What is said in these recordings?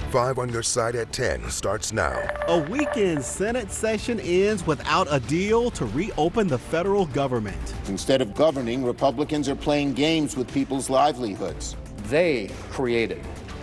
5 on Your Side at 10 starts now. A weekend Senate session ends without a deal to reopen the federal government. Instead of governing, Republicans are playing games with people's livelihoods. They created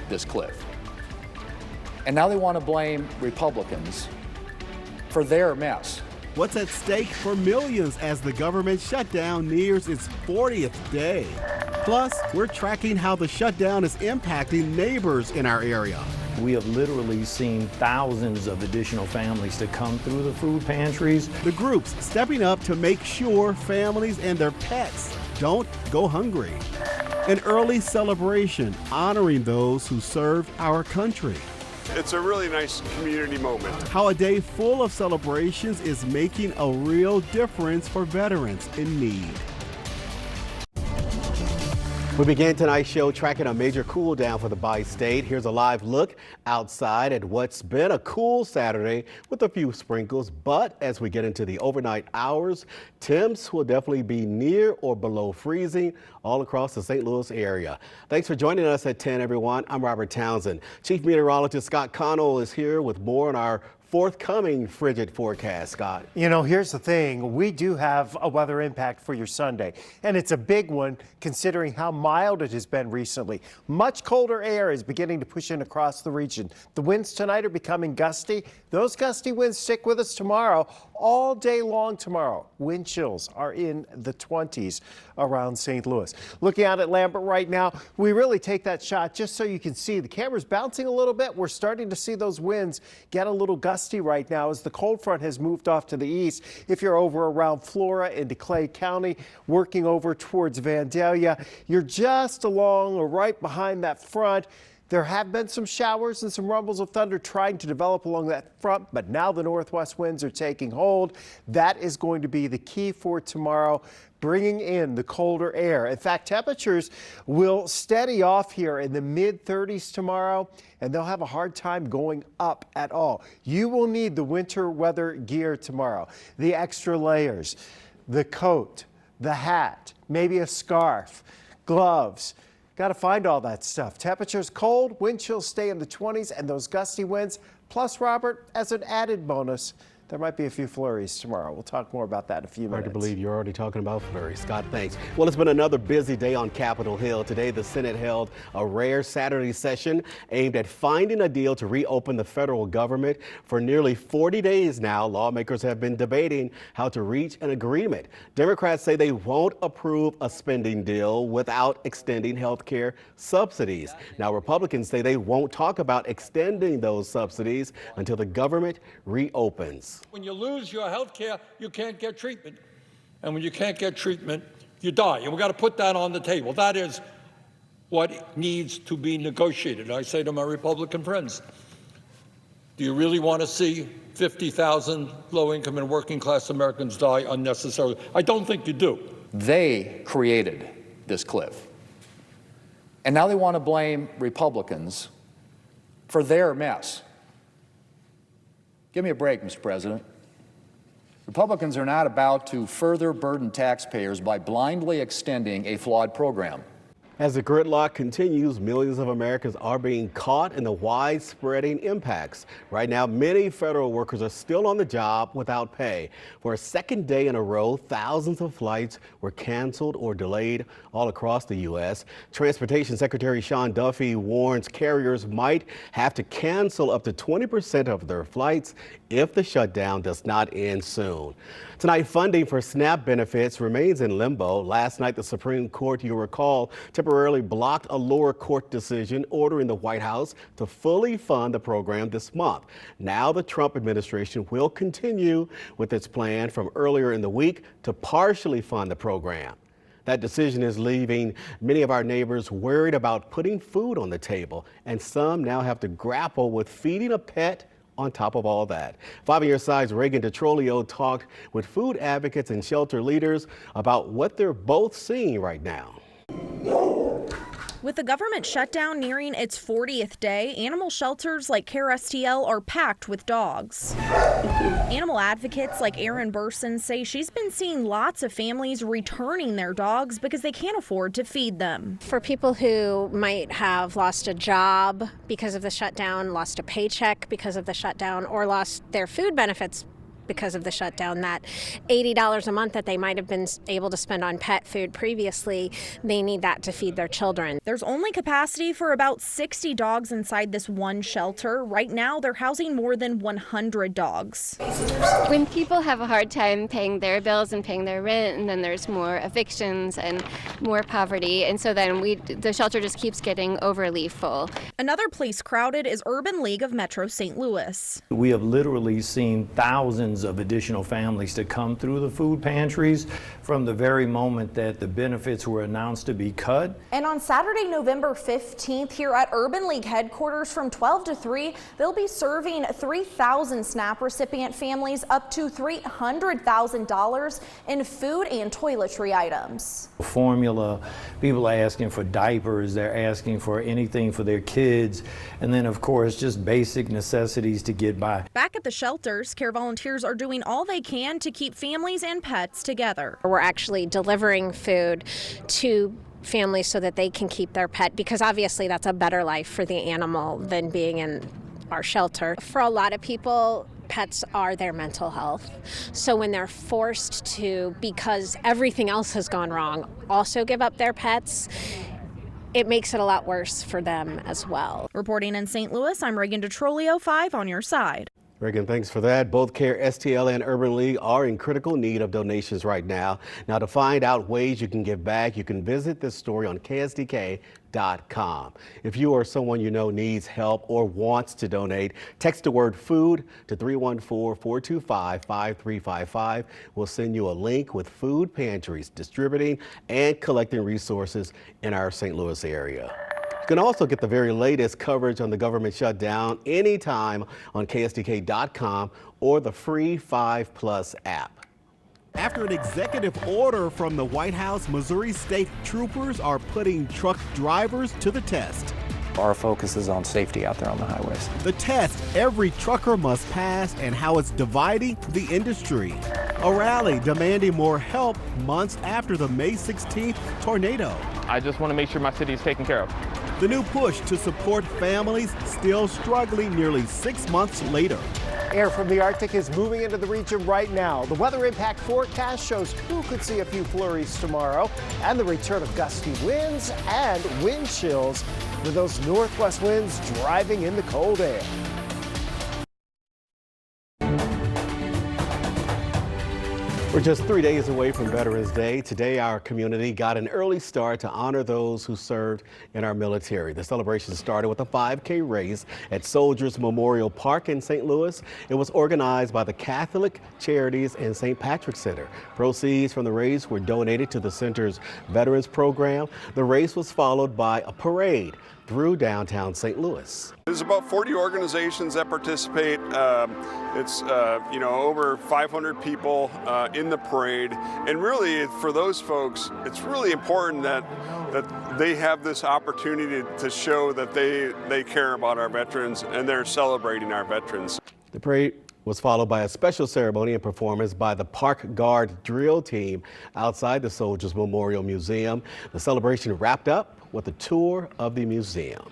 this cliff. And now they want to blame Republicans for their mess. What's at stake for millions as the government shutdown nears its 40th day? Plus, we're tracking how the shutdown is impacting neighbors in our area. We have literally seen thousands of additional families to come through the food pantries. The groups stepping up to make sure families and their pets don't go hungry. An early celebration honoring those who served our country. It's a really nice community moment. How a day full of celebrations is making a real difference for veterans in need. We begin tonight's show tracking a major cool down for the bi-state. Here's a live look outside at what's been a cool Saturday with a few sprinkles. But as we get into the overnight hours, temps will definitely be near or below freezing all across the St. Louis area. Thanks for joining us at 10, everyone. I'm Robert Townsend. Chief Meteorologist Scott Connell is here with more on our forthcoming frigid forecast. Scott. You know, here's the thing. We do have a weather impact for your Sunday, and it's a big one considering how mild it has been recently. Much colder air is beginning to push in across the region. The winds tonight are becoming gusty. Those gusty winds stick with us tomorrow, all day long tomorrow. Wind chills are in the 20s around St. Louis. Looking out at Lambert right now, we really take that shot just so you can see the camera's bouncing a little bit. We're starting to see those winds get a little gusty right now as the cold front has moved off to the east. If you're over around Flora into Clay County, working over towards Vandalia, you're just along or right behind that front. There have been some showers and some rumbles of thunder trying to develop along that front, but now the northwest winds are taking hold. That is going to be the key for tomorrow, bringing in the colder air. In fact, temperatures will steady off here in the mid-30s tomorrow, and they'll have a hard time going up at all. You will need the winter weather gear tomorrow, the extra layers, the coat, the hat, maybe a scarf, gloves. Got to find all that stuff. Temperatures cold, wind chills stay in the 20s, and those gusty winds. Plus, Robert, as an added bonus, there might be a few flurries tomorrow. We'll talk more about that in a few minutes. Hard to believe you're already talking about flurries. Scott, thanks. Well, it's been another busy day on Capitol Hill. Today, the Senate held a rare Saturday session aimed at finding a deal to reopen the federal government. For nearly 40 days now, lawmakers have been debating how to reach an agreement. Democrats say they won't approve a spending deal without extending health care subsidies. Now, Republicans say they won't talk about extending those subsidies until the government reopens. When you lose your health care, you can't get treatment. And when you can't get treatment, you die. And we've got to put that on the table. That is what needs to be negotiated. I say to my Republican friends, do you really want to see 50,000 low-income and working-class Americans die unnecessarily? I don't think you do. They created this cliff. And now they want to blame Republicans for their mess. Give me a break, Mr. President. Republicans are not about to further burden taxpayers by blindly extending a flawed program. As the gridlock continues, millions of Americans are being caught in the widespreading impacts. Right now, many federal workers are still on the job without pay. For a second day in a row, thousands of flights were canceled or delayed all across the U.S. Transportation Secretary Sean Duffy warns carriers might have to cancel up to 20% of their flights if the shutdown does not end soon. Tonight, funding for SNAP benefits remains in limbo. Last night, the Supreme Court, you'll recall, temporarily blocked a lower court decision ordering the White House to fully fund the program this month. Now the Trump administration will continue with its plan from earlier in the week to partially fund the program. That decision is leaving many of our neighbors worried about putting food on the table, and some now have to grapple with feeding a pet on top of all that. 5 on Your Side's Reagan DeTrolio talked with food advocates and shelter leaders about what they're both seeing right now. With the government shutdown nearing its 40th day, animal shelters like KSDK are packed with dogs. Animal advocates like Erin Burson say she's been seeing lots of families returning their dogs because they can't afford to feed them. For people who might have lost a job because of the shutdown, lost a paycheck because of the shutdown, or lost their food benefits because of the shutdown, that $80 a month that they might have been able to spend on pet food previously, they need that to feed their children. There's only capacity for about 60 dogs inside this one shelter. Right now, they're housing more than 100 dogs. When people have a hard time paying their bills and paying their rent, and then there's more evictions and more poverty, and so then the shelter just keeps getting overly full. Another place crowded is Urban League of Metro St. Louis. We have literally seen thousands of additional families to come through the food pantries from the very moment that the benefits were announced to be cut. And on Saturday, November 15th, here at Urban League headquarters from 12 to 3, they'll be serving 3,000 SNAP recipient families up to $300,000 in food and toiletry items. Formula, people are asking for diapers, they're asking for anything for their kids, and then of course just basic necessities to get by. Back at the shelters, care volunteers are doing all they can to keep families and pets together. We're actually delivering food to families so that they can keep their pet, because obviously that's a better life for the animal than being in our shelter. For a lot of people, pets are their mental health. So when they're forced to, because everything else has gone wrong, also give up their pets, it makes it a lot worse for them as well. Reporting in St. Louis, I'm Reagan DeTrolio, 5 on your side. Reagan, thanks for that. Both KSDK and Urban League are in critical need of donations right now. Now, to find out ways you can give back, you can visit this story on KSDK.com. If you or someone you know needs help or wants to donate, text the word food to 314-425-5355. We'll send you a link with food pantries distributing and collecting resources in our St. Louis area. You can also get the very latest coverage on the government shutdown anytime on KSDK.com or the free 5+ app. After an executive order from the White House, Missouri state troopers are putting truck drivers to the test. Our focus is on safety out there on the highways. The test every trucker must pass and how it's dividing the industry. A rally demanding more help months after the May 16th tornado. I just want to make sure my city is taken care of. The new push to support families still struggling nearly 6 months later. Air from the Arctic is moving into the region right now. The weather impact forecast shows who could see a few flurries tomorrow, and the return of gusty winds and wind chills with those northwest winds driving in the cold air. We're just 3 days away from Veterans Day. Today, our community got an early start to honor those who served in our military. The celebration started with a 5K race at Soldiers Memorial Park in St. Louis. It was organized by the Catholic Charities and St. Patrick's Center. Proceeds from the race were donated to the center's Veterans Program. The race was followed by a parade through downtown St. Louis. There's about 40 organizations that participate. It's over 500 people in the parade, and really for those folks, it's really important that they have this opportunity to show that they care about our veterans and they're celebrating our veterans. The parade was followed by a special ceremony and performance by the Park Guard drill team outside the Soldiers Memorial Museum. The celebration wrapped up with a tour of the museum.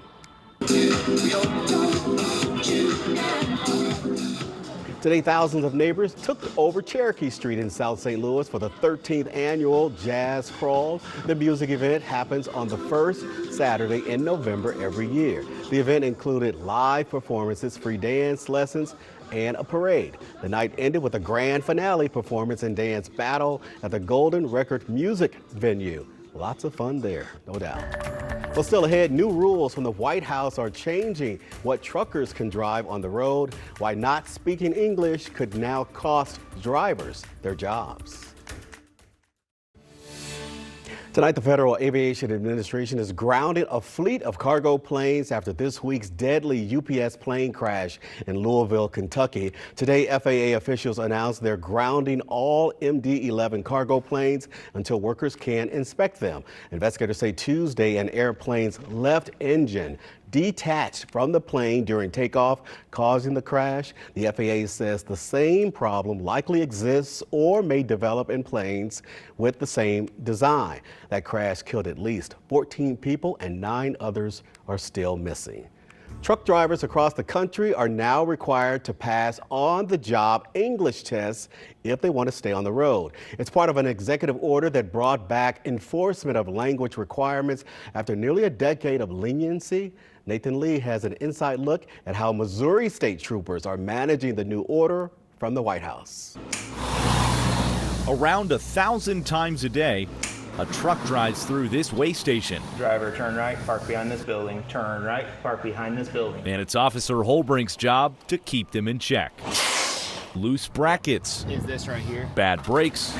Today, thousands of neighbors took over Cherokee Street in South St. Louis for the 13th annual Jazz Crawl. The music event happens on the first Saturday in November every year. The event included live performances, free dance lessons, and a parade. The night ended with a grand finale performance and dance battle at the Golden Record Music venue. Lots of fun there, no doubt. Well, still ahead, new rules from the White House are changing what truckers can drive on the road, why not speaking English could now cost drivers their jobs. Tonight, the Federal Aviation Administration is grounding a fleet of cargo planes after this week's deadly UPS plane crash in Louisville, Kentucky. Today, FAA officials announced they're grounding all MD-11 cargo planes until workers can inspect them. Investigators say Tuesday an airplane's left engine detached from the plane during takeoff, causing the crash. The FAA says the same problem likely exists or may develop in planes with the same design. That crash killed at least 14 people and 9 others are still missing. Truck drivers across the country are now required to pass on-the-job English tests if they want to stay on the road. It's part of an executive order that brought back enforcement of language requirements after nearly a decade of leniency. Nathan Lee has an inside look at how Missouri state troopers are managing the new order from the White House. Around 1,000 times a day, a truck drives through this weigh station. Driver, turn right, park behind this building. Turn right, park behind this building. And it's Officer Holbrink's job to keep them in check. Loose brackets. Is this right here? Bad brakes.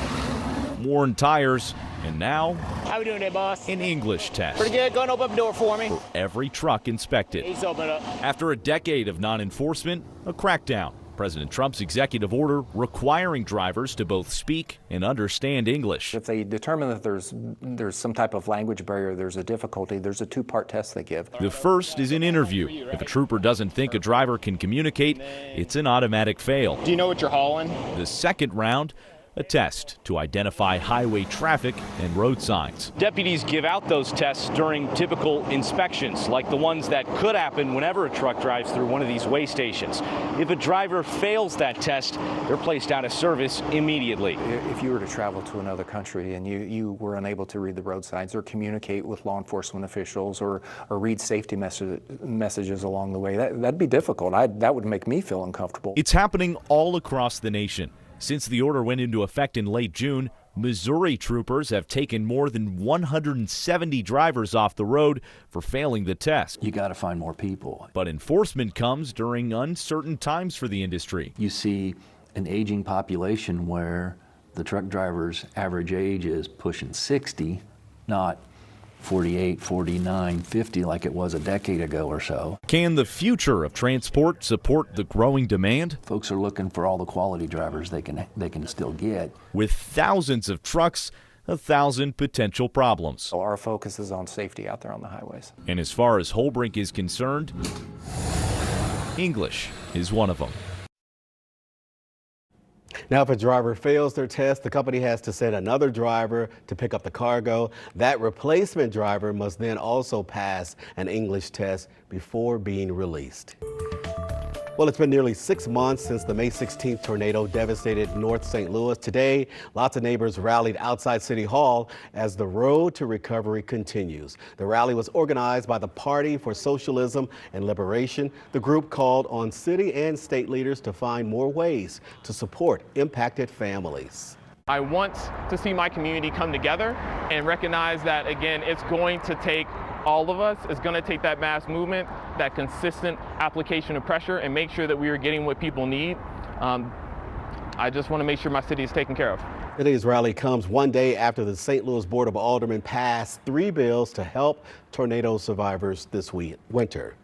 Worn tires. And now, how we doing there, boss? An English test. Pretty good. Go and open up the door for me. For every truck inspected. Please open it up. After a decade of non-enforcement, a crackdown. President Trump's executive order requiring drivers to both speak and understand English. If they determine that there's some type of language barrier, there's a difficulty, there's a 2-part test they give. The first is an interview. If a trooper doesn't think a driver can communicate, it's an automatic fail. Do you know what you're hauling? The second round, a test to identify highway traffic and road signs. Deputies give out those tests during typical inspections, like the ones that could happen whenever a truck drives through one of these weigh stations. If a driver fails that test, they're placed out of service immediately. If you were to travel to another country and you were unable to read the road signs or communicate with law enforcement officials or read safety messages along the way, that'd be difficult. That would make me feel uncomfortable. It's happening all across the nation. Since the order went into effect in late June, Missouri troopers have taken more than 170 drivers off the road for failing the test. You got to find more people. But enforcement comes during uncertain times for the industry. You see an aging population where the truck driver's average age is pushing 60, not 48, 49, 50 like it was a decade ago or so. Can the future of transport support the growing demand? Folks are looking for all the quality drivers they can still get. With thousands of trucks, 1,000 potential problems. So our focus is on safety out there on the highways. And as far as Holbrink is concerned, English is one of them. Now, if a driver fails their test, the company has to send another driver to pick up the cargo. That replacement driver must then also pass an English test before being released. Well, it's been nearly 6 months since the May 16th tornado devastated North St. Louis. Today, lots of neighbors rallied outside City Hall as the road to recovery continues. The rally was organized by the Party for Socialism and Liberation. The group called on city and state leaders to find more ways to support impacted families. I want to see my community come together and recognize that, again, it's going to take all of us. It's going to take that mass movement, that consistent application of pressure, and make sure that we are getting what people need. I just want to make sure my city is taken care of. Today's rally comes one day after the St. Louis Board of Aldermen passed 3 bills to help tornado survivors this winter.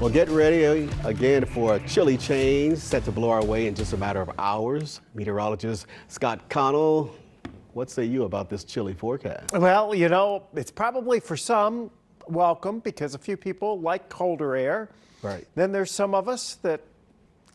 Well, get ready again for a chilly change set to blow our way in just a matter of hours. Meteorologist Scott Connell, what say you about this chilly forecast? Well, you know, it's probably for some welcome because a few people like colder air. Right. Then there's some of us that,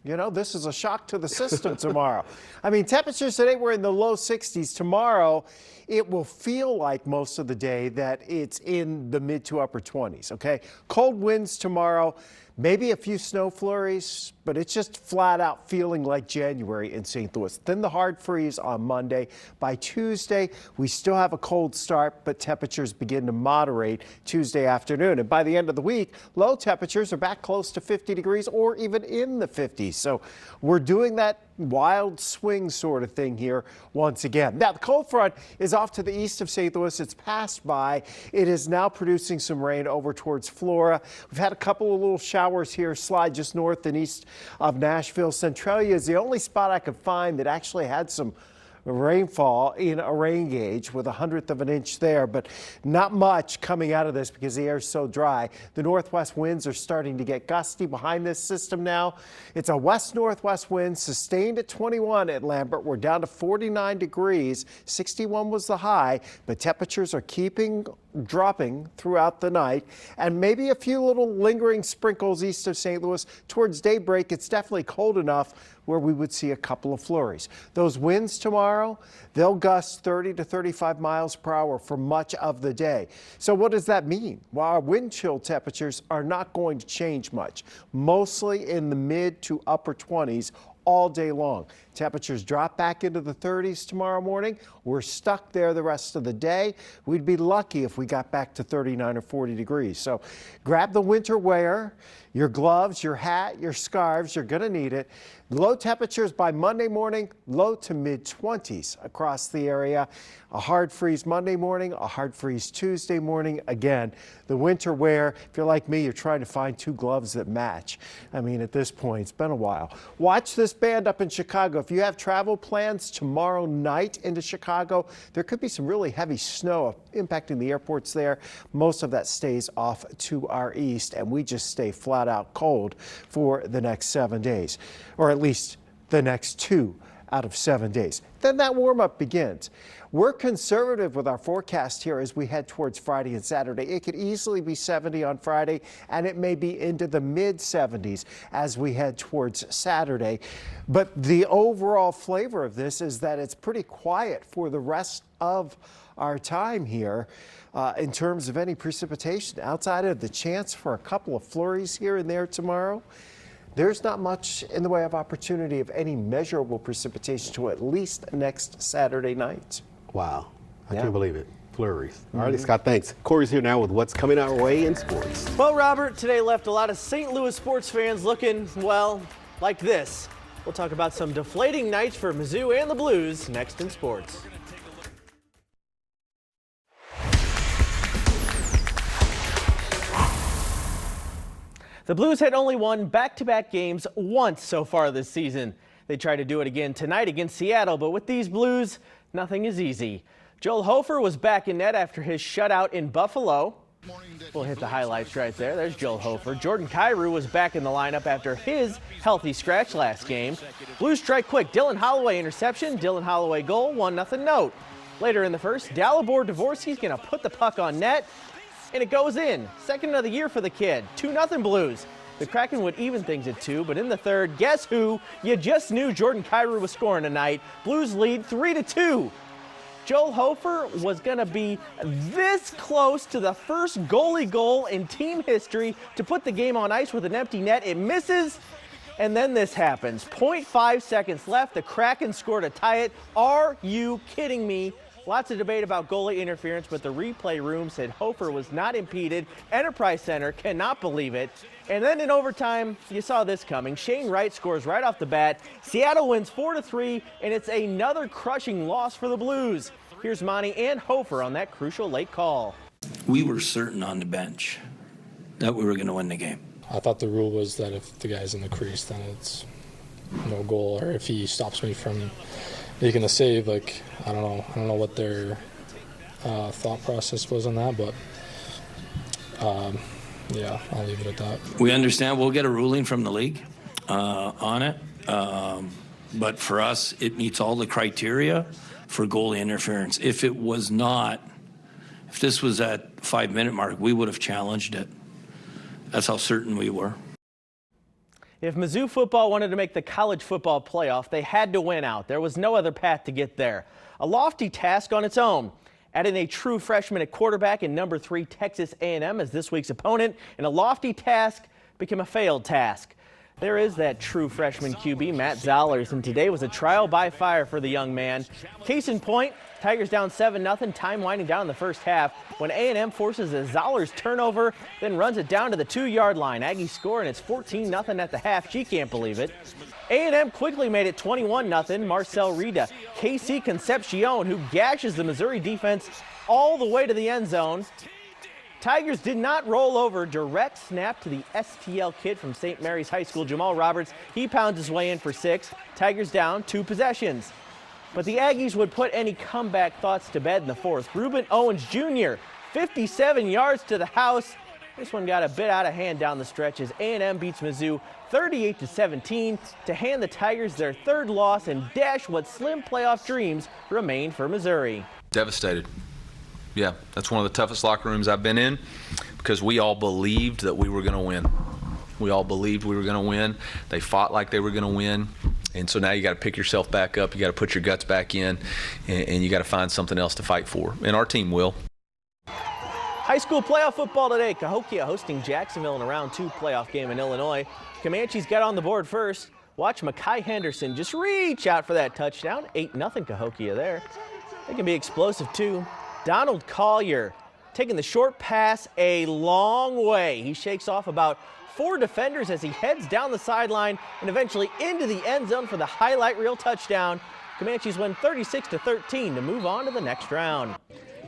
you know, this is a shock to the system tomorrow. I mean, temperatures today were in the low 60s. Tomorrow, it will feel like most of the day that it's in the mid to upper 20s, okay? Cold winds tomorrow, maybe a few snow flurries, but it's just flat out feeling like January in St. Louis. Then the hard freeze on Monday. By Tuesday, we still have a cold start, but temperatures begin to moderate Tuesday afternoon. And by the end of the week, low temperatures are back close to 50 degrees or even in the 50s. So we're doing that wild swing sort of thing here once again. Now, the cold front is off to the east of St. Louis. It's passed by. It is now producing some rain over towards Flora. We've had a couple of little showers here slide just north and east of Nashville. Centralia is the only spot I could find that actually had some rainfall in a rain gauge with 1/100 of an inch there, but not much coming out of this because the air is so dry. The northwest winds are starting to get gusty behind this system now. It's a west-northwest wind sustained at 21 at Lambert. We're down to 49 degrees. 61 was the high, but temperatures are dropping throughout the night, and maybe a few little lingering sprinkles east of St. Louis. Towards daybreak, it's definitely cold enough where we would see a couple of flurries. Those winds tomorrow, they'll gust 30 to 35 miles per hour for much of the day. So what does that mean? Well, our wind chill temperatures are not going to change much, mostly in the mid to upper 20s all day long. Temperatures drop back into the 30s tomorrow morning. We're stuck there the rest of the day. We'd be lucky if we got back to 39 or 40 degrees. So grab the winter wear, your gloves, your hat, your scarves. You're going to need it. Low temperatures by Monday morning, low to mid 20s across the area. A hard freeze Monday morning, a hard freeze Tuesday morning. Again, the winter wear, if you're like me, you're trying to find two gloves that match. I mean, at this point, it's been a while. Watch this band up in Chicago. If you have travel plans tomorrow night into Chicago, there could be some really heavy snow impacting the airports there. Most of that stays off to our east, and we just stay flat out cold for the next 7 days, or at least the next 2 out of 7 days. Then that warm-up begins. We're conservative with our forecast here as we head towards Friday and Saturday. It could easily be 70 on Friday, and it may be into the mid-70s as we head towards Saturday. But the overall flavor of this is that it's pretty quiet for the rest of our time here in terms of any precipitation. Outside of the chance for a couple of flurries here and there tomorrow, there's not much in the way of opportunity of any measurable precipitation to at least next Saturday night. Wow. I can't believe it. Flurries. All right, Scott, thanks. Corey's here now with what's coming our way in sports. Well, Robert, today left a lot of St. Louis sports fans looking, well, like this. We'll talk about some deflating nights for Mizzou and the Blues next in sports. The Blues had only won back-to-back games once so far this season. They try to do it again tonight against Seattle, but with these Blues, nothing is easy. Joel Hofer was back in net after his shutout in Buffalo. We'll hit the highlights right there. There's Joel Hofer. Jordan Kyrou was back in the lineup after his healthy scratch last game. Blues strike quick. Dylan Holloway interception. Dylan Holloway goal. 1-0 note. Later in the first, Dalibor Dvorsky's going to put the puck on net, and it goes in. Second of the year for the kid. 2-0 Blues. The Kraken would even things at 2, but in the third, guess who? You just knew Jordan Kyrou was scoring tonight. Blues lead 3-2. Joel Hofer was going to be this close to the first goalie goal in team history to put the game on ice with an empty net. It misses, and then this happens. 0.5 seconds left. The Kraken scored to tie it. Are you kidding me? Lots of debate about goalie interference, but the replay room said Hofer was not impeded. Enterprise Center cannot believe it. And then in overtime, you saw this coming. Shane Wright scores right off the bat. Seattle wins 4-3, and it's another crushing loss for the Blues. Here's Monty and Hofer on that crucial late call. We were certain on the bench that we were going to win the game. I thought the rule was that if the guy's in the crease, then it's no goal, or if he stops me from making the save. Like, I don't know what their thought process was on that, but yeah, I'll leave it at that. We understand we'll get a ruling from the league on it, but for us, it meets all the criteria for goalie interference. If it was not, if this was at 5-minute mark, we would have challenged it. That's how certain we were. If Mizzou football wanted to make the college football playoff, they had to win out. There was no other path to get there. A lofty task on its own. Adding a true freshman at quarterback in number 3 Texas A&M as this week's opponent, and a lofty task became a failed task. There is that true freshman QB, Matt Zollers, and today was a trial by fire for the young man. Case in point, Tigers down 7-0, time winding down in the first half when A&M forces a Zollers turnover, then runs it down to the 2-yard line. Aggies score, and it's 14-0 at the half. She can't believe it. A&M quickly made it 21-0. Marcel Rida, KC Concepcion, who gashes the Missouri defense all the way to the end zone. Tigers did not roll over. Direct snap to the STL kid from St. Mary's High School, Jamal Roberts. He pounds his way in for 6. Tigers down 2 possessions. But the Aggies would put any comeback thoughts to bed in the fourth. Reuben Owens Jr., 57 yards to the house. This one got a bit out of hand down the stretch as A&M beats Mizzou 38-17 to hand the Tigers their third loss and dash what slim playoff dreams remain for Missouri. Devastated. Yeah, that's one of the toughest locker rooms I've been in because we all believed that we were going to win. We all believed we were going to win. They fought like they were going to win. And so now you got to pick yourself back up. You got to put your guts back in, and you got to find something else to fight for. And our team will. High school playoff football today. Cahokia hosting Jacksonville in a round 2 playoff game in Illinois. Comanches got on the board first. Watch Mekhi Henderson just reach out for that touchdown. 8-0 Cahokia there. They can be explosive too. Donald Collier taking the short pass a long way. He shakes off about 4 defenders as he heads down the sideline and eventually into the end zone for the highlight reel touchdown. Comanches win 36-13 to move on to the next round.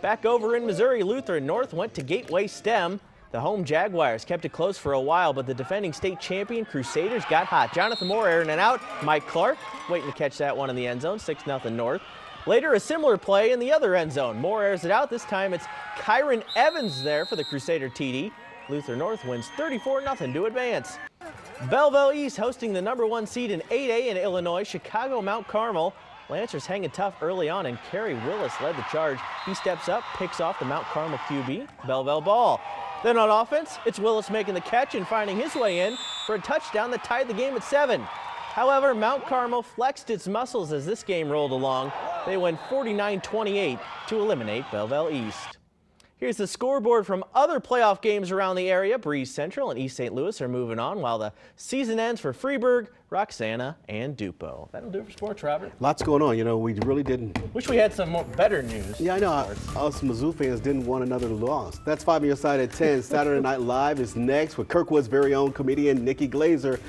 Back over in Missouri, Lutheran North went to Gateway STEM. The home Jaguars kept it close for a while, but the defending state champion Crusaders got hot. Jonathan Moore airing it out. Mike Clark waiting to catch that one in the end zone, 6-0 North. Later, a similar play in the other end zone. Moore airs it out. This time it's Kyron Evans there for the Crusader TD. Lutheran North wins 34-0 to advance. Belleville East hosting the #1 seed in 8A in Illinois, Chicago Mount Carmel. Lancers hanging tough early on, and Kerry Willis led the charge. He steps up, picks off the Mount Carmel QB, Belleville ball. Then on offense, it's Willis making the catch and finding his way in for a touchdown that tied the game at 7. However, Mount Carmel flexed its muscles as this game rolled along. They win 49-28 to eliminate Belleville East. Here's the scoreboard from other playoff games around the area. Breeze Central and East St. Louis are moving on while the season ends for Freeburg, Roxana, and Dupo. That'll do it for sports, Robert. Lots going on. You know, we really didn't. Wish we had some more better news. Yeah, I know. Us Mizzou fans didn't want another loss. That's 5 on your side at 10. Saturday Night Live is next with Kirkwood's very own comedian Nikki Glazer.